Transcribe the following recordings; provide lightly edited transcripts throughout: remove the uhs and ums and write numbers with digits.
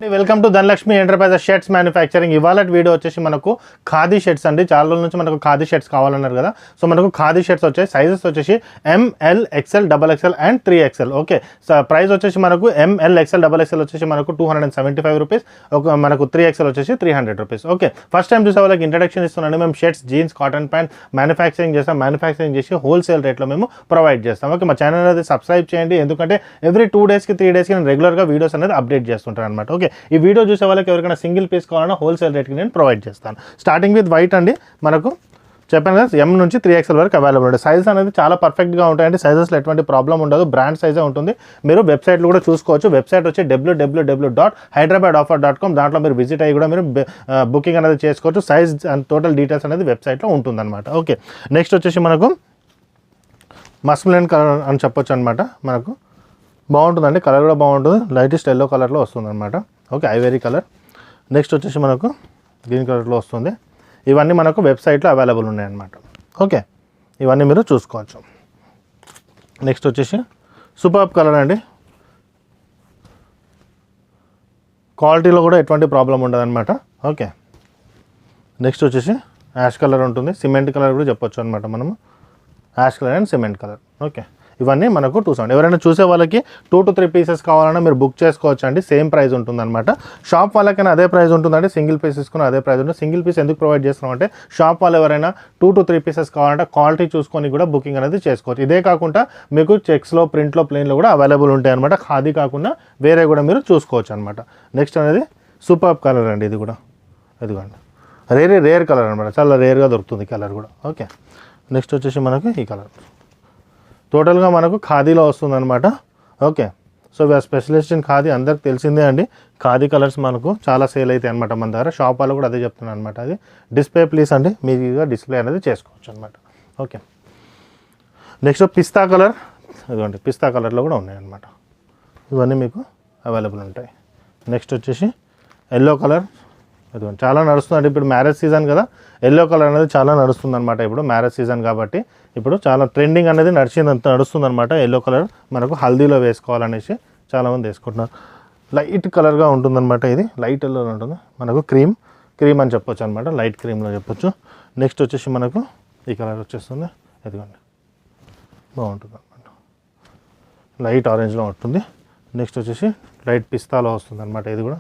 Welcome to Dhanalakshmi enterprises shirts manufacturing. ఇవాళ video వచ్చేసి మనకు ఖాదీ షర్ట్స్ అండి. చాలా రోజుల నుంచి మనకు ఖాదీ షర్ట్స్ కావాలన్నారు కదా, సో మనకు ఖాదీ షర్ట్స్ వచ్చాయి. సైజెస్ వచ్చేసి ML, XL, XXL and 3XL. Okay, so price వచ్చేసి మనకు ML, XL, XXL వచ్చేసి మనకు 275 రూపీస్, మనకు 3XL వచ్చేసి 300 రూపీస్. ఓకే, ఫస్ట్ టైం చూసే వాళ్ళకి ఇంట్రడక్షన్ ఇస్తున్నాను. మేము shirts, jeans, cotton pant manufacturing చేస్తాం. మ్యానుఫ్యాక్చరింగ్ చేసి హోల్సేల్ రేట్లో మేము ప్రొవైడ్ చేస్తాం. ఓకే, మా ఛానల్ అనేది సబ్స్క్రైబ్ చేయండి, ఎందుకంటే ఎవ్రీ 2 డేస్కి 3 డేస్కి నేను రెగ్యులర్గా వీడియోస్ అనేది అప్డేట్ చేస్తుంటాను అనమాట. ఓకే, ఈ వీడియో చూసే వాళ్ళకి ఎవరికైనా సింగిల్ పీస్ కావాలన్నా హోల్సేల్ రేట్కి నేను ప్రొవైడ్ చేస్తాను. స్టార్టింగ్ విత్ వైట్ అండి. మనకు చెప్పాను కదా, M నుంచి 3XL వరకు అవైలబుల్ ఉంటుంది. సైజెస్ అనేది చాలా పర్ఫెక్ట్గా ఉంటాయండి. సైజెస్లో ఎటువంటి ప్రాబ్లం ఉండదు, బ్రాండ్ సైజే ఉంటుంది. మీరు వెబ్సైట్లో కూడా చూసుకోవచ్చు. వెబ్సైట్ వచ్చి www.hyderabadoffer.com. దాంట్లో మీరు విజిట్ అయ్యి కూడా మీరు బుకింగ్ అనేది చేసుకోవచ్చు. సైజ్ అండ్ టోటల్ డీటెయిల్స్ అనేది వెబ్సైట్లో ఉంటుందన్నమాట. ఓకే, నెక్స్ట్ వచ్చేసి మనకు మస్కులైన్ కలర్ అని చెప్పొచ్చు అనమాట. మనకు బాగుంటుందండి, కలర్ కూడా బాగుంటుంది. లైటెస్ట్ ఎల్లో కలర్లో వస్తుంది అనమాట. Okay, Ivory colour. నెక్స్ట్ వచ్చేసి మనకు గ్రీన్ కలర్లో వస్తుంది. ఇవన్నీ మనకు వెబ్సైట్లో అవైలబుల్ ఉన్నాయన్నమాట. ఓకే, ఇవన్నీ మీరు చూసుకోవచ్చు. నెక్స్ట్ వచ్చేసి సూపర్బ్ కలర్ అండి. క్వాలిటీలో కూడా ఎటువంటి ప్రాబ్లం ఉండదు అనమాట. ఓకే, నెక్స్ట్ వచ్చేసి యాష్ కలర్ ఉంటుంది. సిమెంట్ కలర్ కూడా చెప్పొచ్చు అనమాట మనము. Ash colour and cement colour. Okay, ఇవన్నీ మనకు 270. ఎవరైనా చూసే వాళ్ళకి 2 to 3 పీసెస్ కావాలన్నా మీరు బుక్ చేసుకోవచ్చు అండి. సేమ్ ప్రైస్ ఉంటుందన్నమాట. షాప్ వాళ్ళకైనా అదే ప్రైస్ ఉంటుందండి. సింగిల్ పీస్ తీసుకుని అదే ప్రైస్ ఉంటుంది. సింగిల్ పీస్ ఎందుకు ప్రొవైడ్ చేస్తున్నామంటే, షాప్ వాళ్ళు ఎవరైనా 2 to 3 పీసెస్ కావాలంటే క్వాలిటీ చూసుకొని కూడా బుకింగ్ అనేది చేసుకోవచ్చు. ఇదే కాకుండా మీకు చెక్స్లో, ప్రింట్లో, ప్లెయిన్లో కూడా అవైలబుల్ ఉంటాయి అనమాట. ఖాదీ కాకుండా వేరే కూడా మీరు చూసుకోవచ్చు అనమాట. నెక్స్ట్ అనేది సూపర్బ్ కలర్ అండి. ఇది కూడా ఇదిగోండి, రేర్ కలర్ అనమాట. చాలా రేర్గా దొరుకుతుంది కలర్ కూడా. ఓకే, నెక్స్ట్ వచ్చేసి మనకు ఈ కలర్ టోటల్గా మనకు ఖాదీలో వస్తుందన్నమాట. Okay, so we are specialist in khadi, అందరికి తెలిసిందే అండి. ఖాదీ కలర్స్ మనకు చాలా సేల్ అవుతాయి అనమాట మన దగ్గర. షాప్ వాళ్ళు కూడా అదే చెప్తున్నాను అనమాట. అది డిస్ప్లే ప్లీజ్ అండి, మీకు డిస్ప్లే అనేది చేసుకోవచ్చు అనమాట. ఓకే, నెక్స్ట్ పిస్తా కలర్. ఇదిగోండి, పిస్తా కలర్లో కూడా ఉన్నాయన్నమాట. ఇవన్నీ మీకు అవైలబుల్ ఉంటాయి. నెక్స్ట్ వచ్చేసి ఎల్లో కలర్. ఇదిగోండి, చాలా నడుస్తుందండి. ఇప్పుడు మ్యారేజ్ సీజన్ కదా, ఎల్లో కలర్ అనేది చాలా నడుస్తుంది అనమాట. ఇప్పుడు మ్యారేజ్ సీజన్ కాబట్టి ఇప్పుడు చాలా ట్రెండింగ్ అనేది నడుస్తుందన్నమాట. ఎల్లో కలర్ మనకు హల్దీలో వేసుకోవాలనేసి చాలామంది వేసుకుంటున్నారు. లైట్ కలర్గా ఉంటుందన్నమాట. ఇది లైట్ ఎల్లోలో ఉంటుంది. మనకు క్రీమ్ అని చెప్పొచ్చు అనమాట. లైట్ క్రీమ్లో చెప్పొచ్చు. నెక్స్ట్ వచ్చేసి మనకు ఈ కలర్ వచ్చేస్తుంది. ఇదిగోండి, బాగుంటుంది అనమాట. లైట్ ఆరెంజ్లో ఉంటుంది. నెక్స్ట్ వచ్చేసి లైట్ పిస్తాలో వస్తుంది అనమాట. ఇది కూడా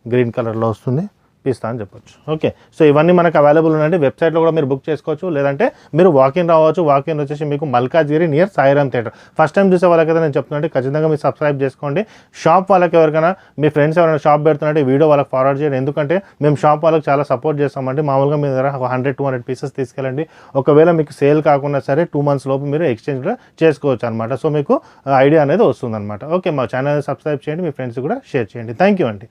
గ్రీన్ కలర్లో వస్తుంది, పిస్తా అని చెప్పొచ్చు. ఓకే, సో ఇవన్నీ మనకు అవైలబుల్ ఉన్నాయండి. వెబ్సైట్లో కూడా మీరు బుక్ చేసుకోవచ్చు, లేదంటే మీరు వాకిన్ రావచ్చు. వాకిన్ వచ్చేసి మీకు Malkajgiri near Sairam theatre. First time చూసే వాళ్ళకైతే నేను చెప్తున్నాను, ఖచ్చితంగా మీరు సబ్స్క్రైబ్ చేసుకోండి. షాప్ వాళ్ళకి ఎవరికైనా మీ ఫ్రెండ్స్ ఎవరైనా షాప్ పెడుతుంటే వీడియో వాళ్ళకి ఫార్వర్డ్ చేయండి, ఎందుకంటే మేము షాప్ వాళ్ళకి చాలా సపోర్ట్ చేస్తామండి. మామూలుగా మీ దగ్గర 100-200 పీసెస్ తీసుకెళ్ళండి. ఒకవేళ మీకు సేల్ కాకుండా సరే 2 months లోపు మీరు ఎక్స్చేంజ్ కూడా చేసుకోవచ్చు అనమాట. సో మీకు ఐడియా అనేది వస్తుందన్నమాట. ఓకే, మా ఛానల్ సబ్స్క్రైబ్ చేయండి, మీ ఫ్రెండ్స్ కూడా షేర్ చేయండి. థ్యాంక్ యూ అండి.